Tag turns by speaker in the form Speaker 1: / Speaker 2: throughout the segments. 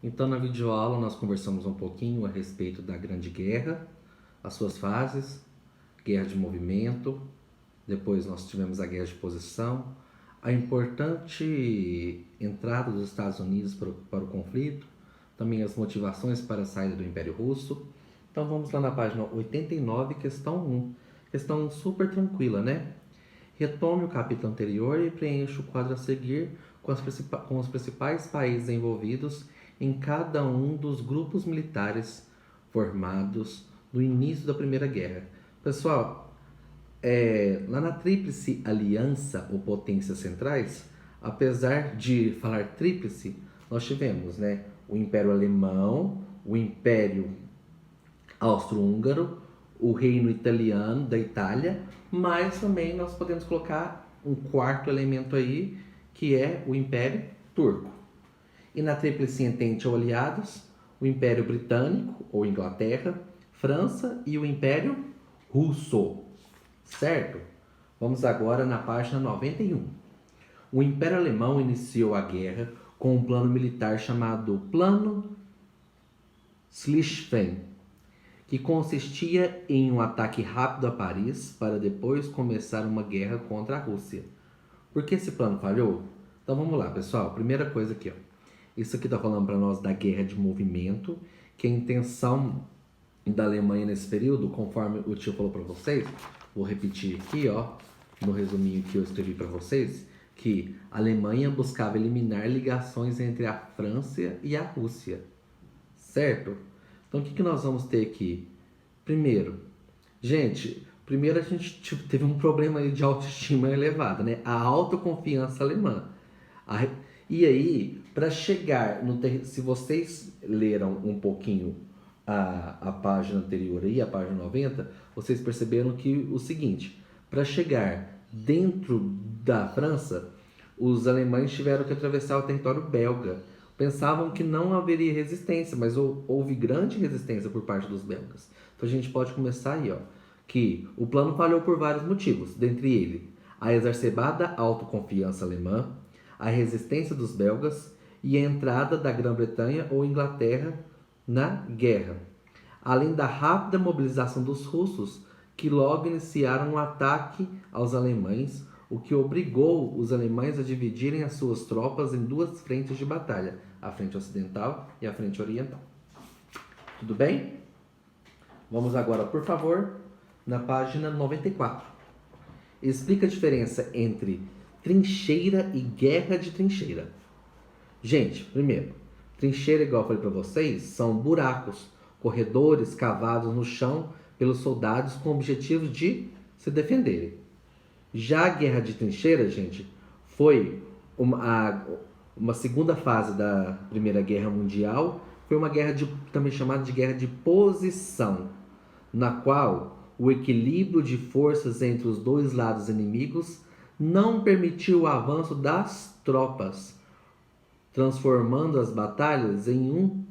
Speaker 1: Então, na videoaula, nós conversamos um pouquinho a respeito da Grande Guerra, as suas fases, guerra de movimento, depois nós tivemos a guerra de posição, a importante entrada dos Estados Unidos para o conflito, também as motivações para a saída do Império Russo. Então, vamos lá na página 89, questão 1. Questão super tranquila, né? Retome o capítulo anterior e preencha o quadro a seguir com os principais países envolvidos em cada um dos grupos militares formados no início da Primeira Guerra. Pessoal, lá na Tríplice Aliança ou Potências Centrais, apesar de falar tríplice, nós tivemos, né, o Império Alemão, o Império Austro-Húngaro, o Reino Italiano da Itália, mas também nós podemos colocar um quarto elemento aí, que é o Império Turco. E na Tríplice Entente ou aliados, o Império Britânico ou Inglaterra, França e o Império Russo. Certo? Vamos agora na página 91. O Império Alemão iniciou a guerra com um plano militar chamado Plano Schlieffen, que consistia em um ataque rápido a Paris para depois começar uma guerra contra a Rússia. Por que esse plano falhou? Então vamos lá, pessoal. Primeira coisa aqui, ó. Isso aqui está falando para nós da guerra de movimento, que a intenção da Alemanha nesse período, conforme o tio falou para vocês, vou repetir aqui, ó, no resuminho que eu escrevi para vocês, que a Alemanha buscava eliminar ligações entre a França e a Rússia, certo? Então o que nós vamos ter aqui? Primeiro, a gente teve um problema aí de autoestima elevada, né? A autoconfiança alemã. E aí, para chegar no se vocês leram um pouquinho a página anterior aí, a página 90, vocês perceberam que o seguinte, para chegar dentro da França, os alemães tiveram que atravessar o território belga. Pensavam que não haveria resistência, mas houve grande resistência por parte dos belgas. Então a gente pode começar aí, ó, que o plano falhou por vários motivos, dentre eles a exacerbada autoconfiança alemã, a resistência dos belgas e a entrada da Grã-Bretanha ou Inglaterra na guerra, além da rápida mobilização dos russos, que logo iniciaram um ataque aos alemães, o que obrigou os alemães a dividirem as suas tropas em duas frentes de batalha, a frente ocidental e a frente oriental. Tudo bem? Vamos agora, por favor, na página 94. Explica a diferença entre trincheira e guerra de trincheira. Gente, primeiro, trincheira, igual eu falei para vocês, são buracos, corredores cavados no chão pelos soldados com o objetivo de se defenderem. Já a guerra de trincheira, gente, foi uma segunda fase da Primeira Guerra Mundial, foi uma guerra também chamada de guerra de posição, na qual o equilíbrio de forças entre os dois lados inimigos não permitiu o avanço das tropas, transformando as batalhas em um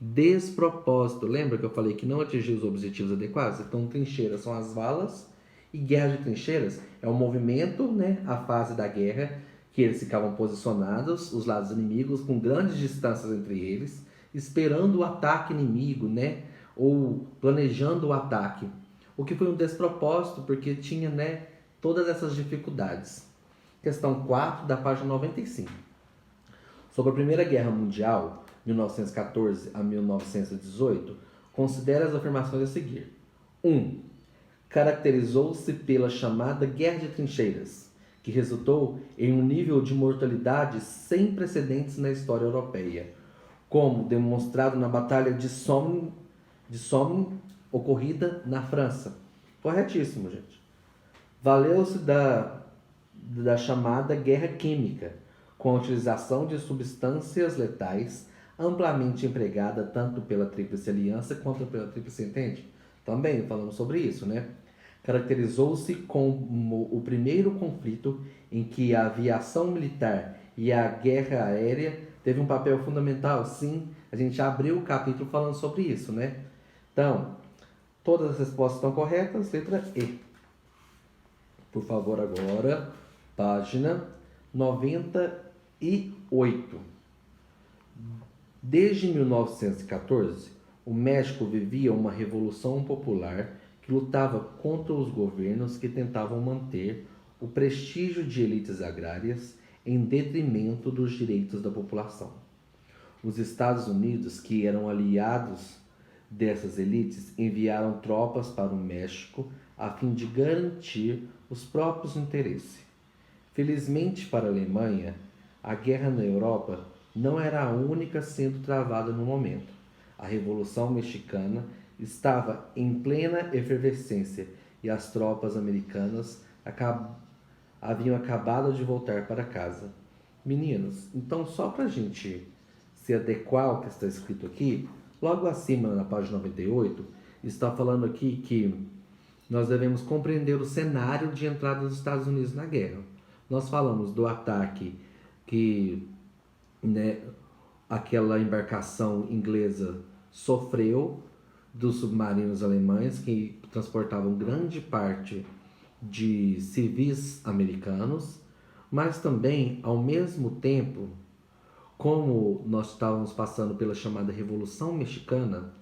Speaker 1: despropósito. Lembra que eu falei que não atingiu os objetivos adequados? Então, trincheiras são as valas e guerra de trincheiras é o movimento, né, a fase da guerra, que eles ficavam posicionados, os lados inimigos, com grandes distâncias entre eles, esperando o ataque inimigo, né, ou planejando o ataque. O que foi um despropósito, porque tinha, né, todas essas dificuldades. Questão 4 da página 95. Sobre a Primeira Guerra Mundial, 1914 a 1918, considera as afirmações a seguir. 1. Caracterizou-se pela chamada Guerra de Trincheiras, que resultou em um nível de mortalidade sem precedentes na história europeia, como demonstrado na Batalha de Somme, ocorrida na França. Corretíssimo, gente. Valeu-se da chamada Guerra Química, com a utilização de substâncias letais amplamente empregada tanto pela Tríplice Aliança quanto pela Tríplice Entente. Também falamos sobre isso, né? Caracterizou-se como o primeiro conflito em que a aviação militar e a guerra aérea teve um papel fundamental. Sim, a gente abriu o capítulo falando sobre isso, né? Então, todas as respostas estão corretas, letra E. Por favor, agora, página 98. Desde 1914, o México vivia uma revolução popular que lutava contra os governos que tentavam manter o prestígio de elites agrárias em detrimento dos direitos da população. Os Estados Unidos, que eram aliados dessas elites, enviaram tropas para o México a fim de garantir os próprios interesses. Felizmente para a Alemanha, a guerra na Europa não era a única sendo travada no momento. A Revolução Mexicana estava em plena efervescência e as tropas americanas haviam acabado de voltar para casa. Meninos, então só para a gente se adequar ao que está escrito aqui, logo acima na página 98, está falando aqui que nós devemos compreender o cenário de entrada dos Estados Unidos na guerra. Nós falamos do ataque que, né, aquela embarcação inglesa sofreu dos submarinos alemães que transportavam grande parte de civis americanos, mas também, ao mesmo tempo, como nós estávamos passando pela chamada Revolução Mexicana,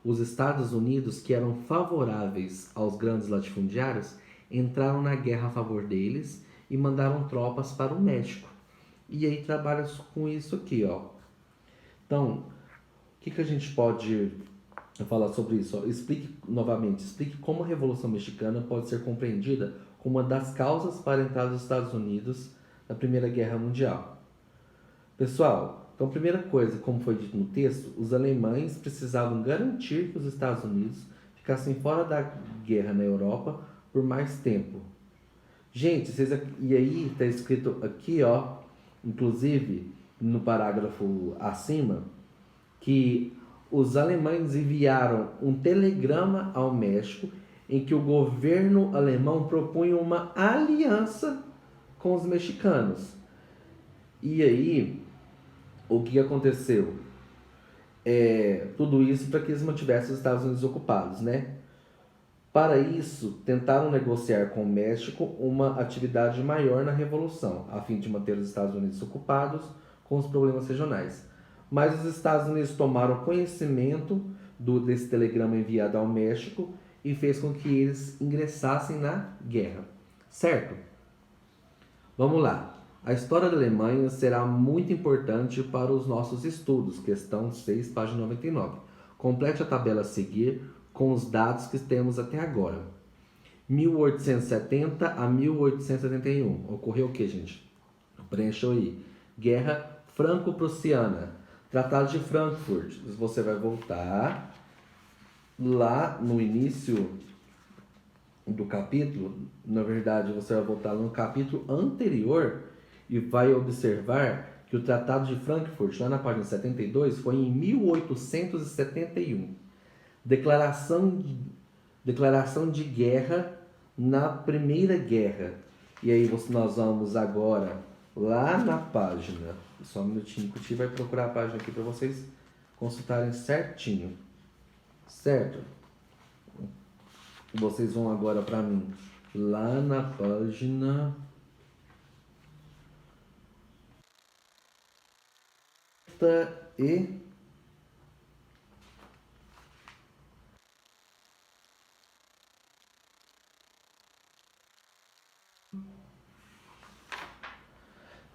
Speaker 1: os Estados Unidos, que eram favoráveis aos grandes latifundiários, entraram na guerra a favor deles e mandaram tropas para o México. E aí trabalha com isso aqui, ó. Então, o que a gente pode falar sobre isso? Ó, explique como a Revolução Mexicana pode ser compreendida como uma das causas para a entrada dos Estados Unidos na Primeira Guerra Mundial. Pessoal, então, primeira coisa, como foi dito no texto, os alemães precisavam garantir que os Estados Unidos ficassem fora da guerra na Europa por mais tempo. Gente, e aí está escrito aqui, ó, inclusive no parágrafo acima, que os alemães enviaram um telegrama ao México em que o governo alemão propunha uma aliança com os mexicanos. E aí, o que aconteceu? Tudo isso para que eles mantivessem os Estados Unidos ocupados, né? Para isso, tentaram negociar com o México uma atividade maior na Revolução, a fim de manter os Estados Unidos ocupados com os problemas regionais. Mas os Estados Unidos tomaram conhecimento desse telegrama enviado ao México e fez com que eles ingressassem na guerra. Certo? Vamos lá. A história da Alemanha será muito importante para os nossos estudos, questão 6, página 99. Complete a tabela a seguir com os dados que temos até agora. 1870 a 1871. Ocorreu o que, gente? Preencham aí. Guerra Franco-Prussiana. Tratado de Frankfurt. Você vai voltar lá no início do capítulo. Na verdade, você vai voltar no capítulo anterior e vai observar que o Tratado de Frankfurt, lá na página 72, foi em 1871. Declaração de guerra na Primeira Guerra. E aí nós vamos agora lá na página. Só um minutinho que o Ti vai procurar a página aqui para vocês consultarem certinho. Certo? Vocês vão agora para mim lá na página e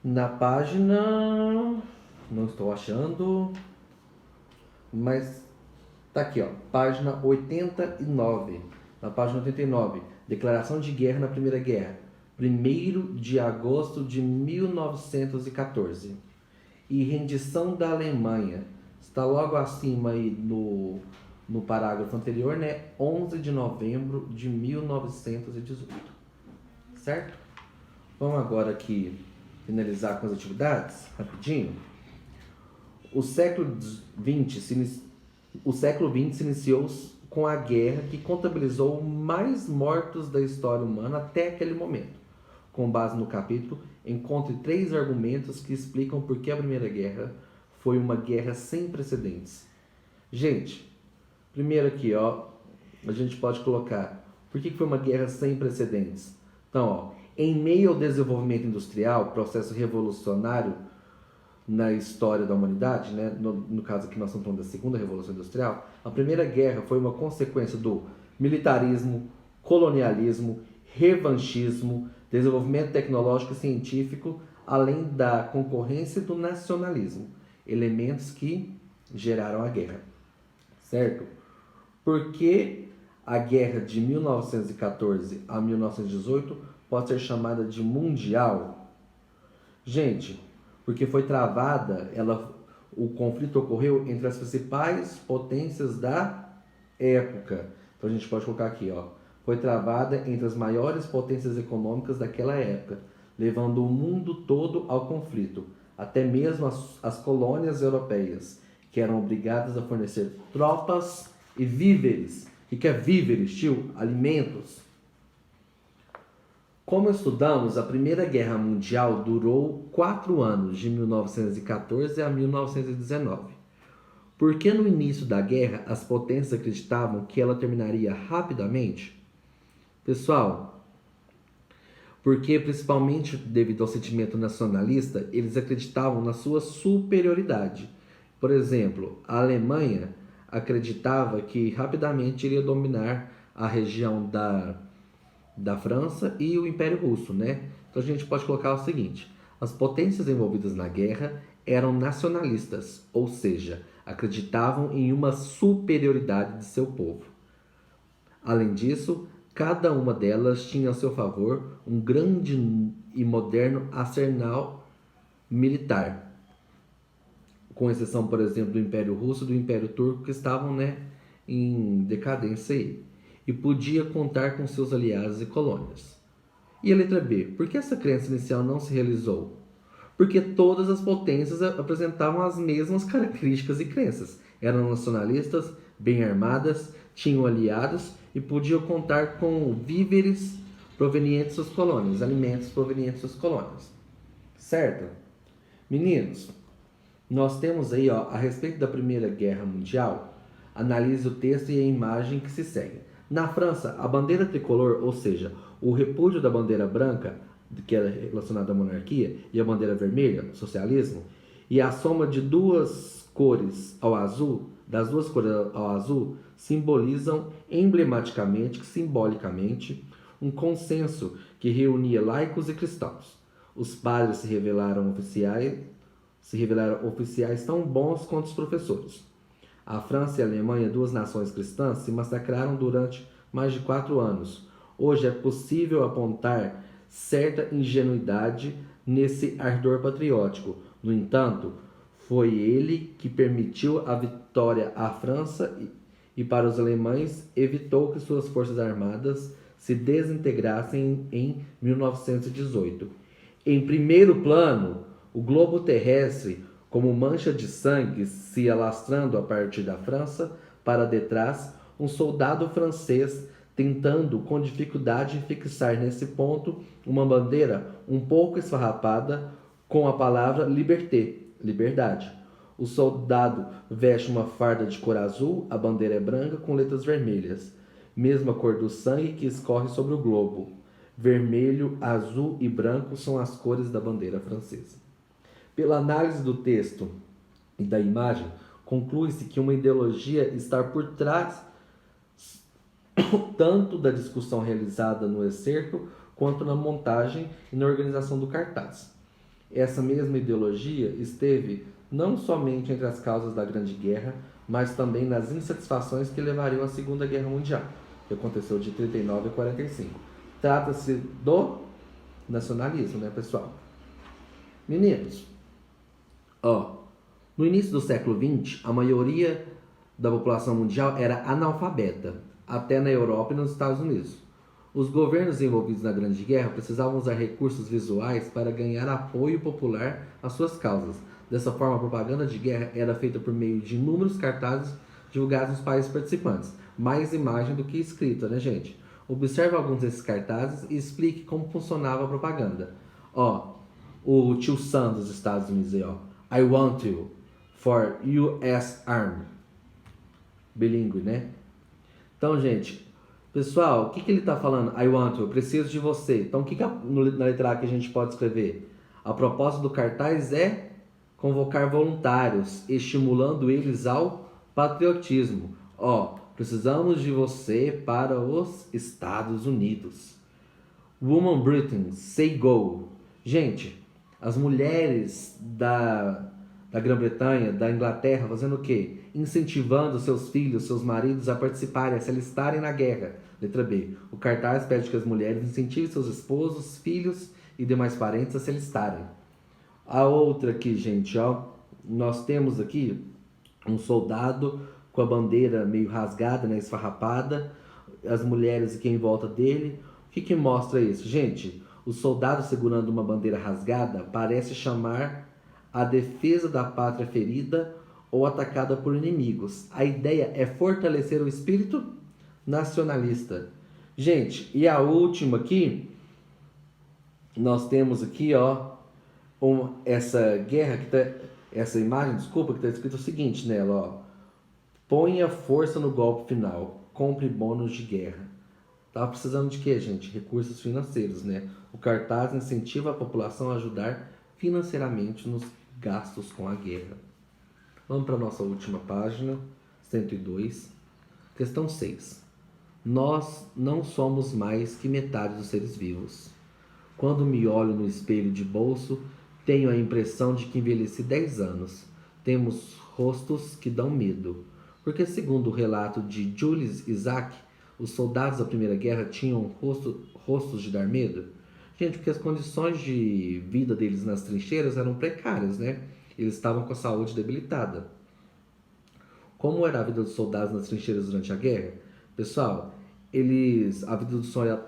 Speaker 1: na página, não estou achando, mas tá aqui, ó, página 89. Na página 89, declaração de guerra na Primeira Guerra, 1º de agosto de 1914. E rendição da Alemanha, está logo acima aí no parágrafo anterior, né? 11 de novembro de 1918. Certo? Vamos agora aqui finalizar com as atividades, rapidinho. O século XX se iniciou com a guerra que contabilizou mais mortos da história humana até aquele momento. Com base no capítulo, encontre 3 argumentos que explicam por que a Primeira Guerra foi uma guerra sem precedentes. Gente, primeiro aqui, ó, a gente pode colocar por que foi uma guerra sem precedentes. Então, ó, em meio ao desenvolvimento industrial, processo revolucionário, na história da humanidade, né? No caso aqui nós estamos falando da Segunda Revolução Industrial, a Primeira Guerra foi uma consequência do militarismo, colonialismo, revanchismo, desenvolvimento tecnológico e científico, além da concorrência e do nacionalismo, elementos que geraram a guerra, certo? Por que a guerra de 1914 a 1918 pode ser chamada de mundial? Gente, porque foi travada, o conflito ocorreu entre as principais potências da época. Então a gente pode colocar aqui, ó, foi travada entre as maiores potências econômicas daquela época, levando o mundo todo ao conflito, até mesmo as colônias europeias, que eram obrigadas a fornecer tropas e víveres. O que é víveres, tio? Alimentos. Como estudamos, a Primeira Guerra Mundial durou 4 anos, de 1914 a 1919. Porque no início da guerra as potências acreditavam que ela terminaria rapidamente? Pessoal, porque principalmente devido ao sentimento nacionalista, eles acreditavam na sua superioridade. Por exemplo, a Alemanha acreditava que rapidamente iria dominar a região da França e o Império Russo, né? Então a gente pode colocar o seguinte: as potências envolvidas na guerra eram nacionalistas, ou seja, acreditavam em uma superioridade de seu povo. Além disso, cada uma delas tinha a seu favor um grande e moderno arsenal militar, com exceção, por exemplo, do Império Russo e do Império Turco, que estavam, né, em decadência aí, e podia contar com seus aliados e colônias. E a letra B, por que essa crença inicial não se realizou? Porque todas as potências apresentavam as mesmas características e crenças. Eram nacionalistas, bem armadas, tinham aliados e podiam contar com víveres provenientes das colônias, alimentos provenientes das colônias. Certo? Meninos, nós temos aí, ó, a respeito da Primeira Guerra Mundial, analise o texto e a imagem que se segue. Na França, a bandeira tricolor, ou seja, o repúdio da bandeira branca, que era relacionada à monarquia, e a bandeira vermelha, socialismo, e a soma de duas cores ao azul, das duas cores ao azul, simbolizam emblematicamente, simbolicamente, um consenso que reunia laicos e cristãos. Os padres se revelaram oficiais tão bons quanto os professores. A França e a Alemanha, duas nações cristãs, se massacraram durante mais de 4 anos. Hoje é possível apontar certa ingenuidade nesse ardor patriótico. No entanto, foi ele que permitiu a vitória à França e para os alemães evitou que suas forças armadas se desintegrassem em 1918. Em primeiro plano, o globo terrestre, como mancha de sangue se alastrando a partir da França para detrás, um soldado francês tentando com dificuldade fixar nesse ponto uma bandeira um pouco esfarrapada com a palavra liberté, liberdade. O soldado veste uma farda de cor azul, a bandeira é branca com letras vermelhas, mesma cor do sangue que escorre sobre o globo. Vermelho, azul e branco são as cores da bandeira francesa. Pela análise do texto e da imagem, conclui-se que uma ideologia está por trás tanto da discussão realizada no excerto quanto na montagem e na organização do cartaz. Essa mesma ideologia esteve não somente entre as causas da Grande Guerra, mas também nas insatisfações que levariam à Segunda Guerra Mundial, que aconteceu de 39 a 45. Trata-se do nacionalismo, né, pessoal? Meninos, no início do século XX, a maioria da população mundial era analfabeta, até na Europa e nos Estados Unidos. Os governos envolvidos na Grande Guerra precisavam usar recursos visuais para ganhar apoio popular às suas causas. Dessa forma, a propaganda de guerra era feita por meio de inúmeros cartazes divulgados nos países participantes. Mais imagem do que escrita, né, gente? Observe alguns desses cartazes e explique como funcionava a propaganda. O tio Sam dos Estados Unidos aí, I want you for US Army. Bilíngue, né? Então, gente, pessoal, o que ele está falando? I want you, eu preciso de você. Então, o que na letra A que a gente pode escrever? A proposta do cartaz é convocar voluntários, estimulando eles ao patriotismo. Ó, precisamos de você para os Estados Unidos. Woman Britain, say go. Gente, as mulheres da Grã-Bretanha, da Inglaterra, fazendo o quê? Incentivando seus filhos, seus maridos a participarem, a se alistarem na guerra. Letra B. O cartaz pede que as mulheres incentivem seus esposos, filhos e demais parentes a se alistarem. A outra aqui, gente, ó. Nós temos aqui um soldado com a bandeira meio rasgada, né, esfarrapada. As mulheres aqui em volta dele. O que mostra isso? Gente, o soldado segurando uma bandeira rasgada parece chamar a defesa da pátria ferida ou atacada por inimigos. A ideia é fortalecer o espírito nacionalista. Gente, e a última aqui, nós temos aqui, ó, essa guerra, essa imagem, desculpa, que está escrito o seguinte nela, ó. Ponha força no golpe final, compre bônus de guerra. Tava precisando de quê, gente? Recursos financeiros, né? O cartaz incentiva a população a ajudar financeiramente nos gastos com a guerra. Vamos para a nossa última página, 102. Questão 6. Nós não somos mais que metade dos seres vivos. Quando me olho no espelho de bolso, tenho a impressão de que envelheci 10 anos. Temos rostos que dão medo. Porque, segundo o relato de Julius Isaac, os soldados da Primeira Guerra tinham rostos de dar medo? Gente, porque as condições de vida deles nas trincheiras eram precárias, né? Eles estavam com a saúde debilitada. Como era a vida dos soldados nas trincheiras durante a guerra? Pessoal, a vida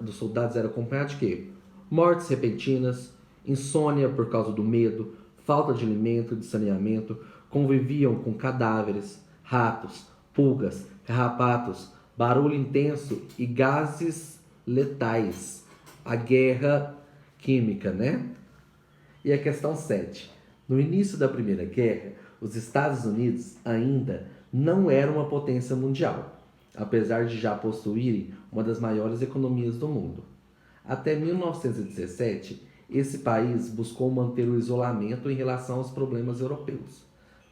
Speaker 1: dos soldados era acompanhada de quê? Mortes repentinas, insônia por causa do medo, falta de alimento e de saneamento, conviviam com cadáveres, ratos, pulgas, carrapatos, barulho intenso e gases letais. A guerra química, né? E a questão 7. No início da Primeira Guerra, os Estados Unidos ainda não eram uma potência mundial, apesar de já possuírem uma das maiores economias do mundo. Até 1917, esse país buscou manter o isolamento em relação aos problemas europeus,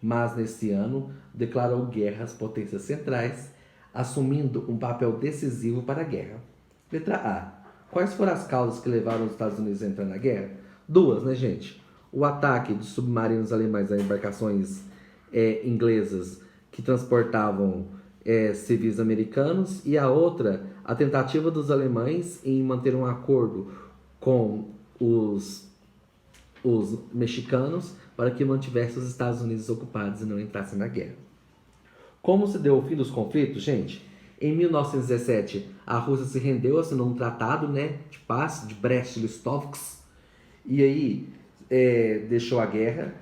Speaker 1: mas nesse ano declarou guerra às potências centrais, assumindo um papel decisivo para a guerra. Letra A. Quais foram as causas que levaram os Estados Unidos a entrar na guerra? Duas, né, gente? O ataque de submarinos alemães a embarcações inglesas que transportavam civis americanos, e a outra, a tentativa dos alemães em manter um acordo com os mexicanos para que mantivessem os Estados Unidos ocupados e não entrassem na guerra. Como se deu o fim dos conflitos, gente? Em 1917, a Rússia se rendeu, assinou um tratado, né, de paz, de Brest-Litovsk, e aí deixou a guerra.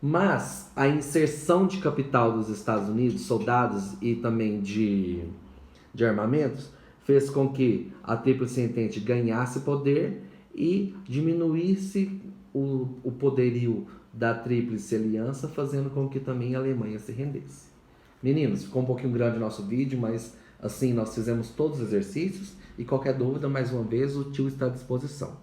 Speaker 1: Mas a inserção de capital dos Estados Unidos, soldados e também de armamentos, fez com que a Tríplice Entente ganhasse poder e diminuísse o poderio da Tríplice Aliança, fazendo com que também a Alemanha se rendesse. Meninos, ficou um pouquinho grande o nosso vídeo, mas assim nós fizemos todos os exercícios, e qualquer dúvida, mais uma vez, o tio está à disposição.